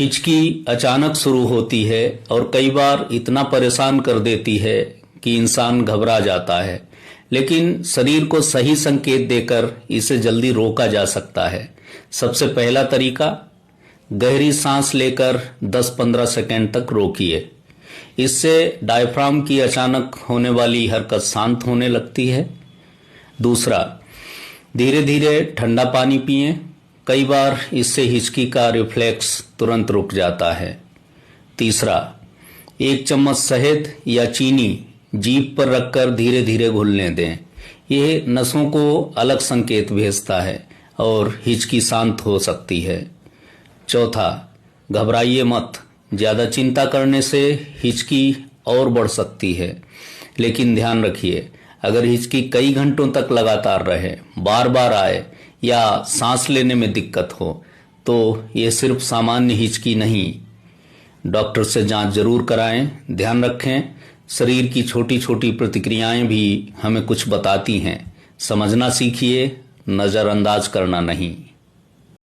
हिचकी अचानक शुरू होती है और कई बार इतना परेशान कर देती है कि इंसान घबरा जाता है, लेकिन शरीर को सही संकेत देकर इसे जल्दी रोका जा सकता है। सबसे पहला तरीका, गहरी सांस लेकर 10-15 सेकंड तक रोकिए। इससे डायफ्राम की अचानक होने वाली हरकत शांत होने लगती है। दूसरा, धीरे धीरे ठंडा पानी पिएं। कई बार इससे हिचकी का रिफ्लेक्स तुरंत रुक जाता है। तीसरा, 1 चम्मच शहद या चीनी जीभ पर रखकर धीरे धीरे घुलने दें। यह नसों को अलग संकेत भेजता है और हिचकी शांत हो सकती है। चौथा, घबराइए मत। ज्यादा चिंता करने से हिचकी और बढ़ सकती है, लेकिन ध्यान रखिए, अगर हिचकी कई घंटों तक लगातार रहे, बार बार आए या सांस लेने में दिक्कत हो, तो ये सिर्फ सामान्य हिचकी नहीं। डॉक्टर से जांच जरूर कराएं। ध्यान रखें, शरीर की छोटी छोटी प्रतिक्रियाएं भी हमें कुछ बताती हैं। समझना सीखिए, नजरअंदाज करना नहीं।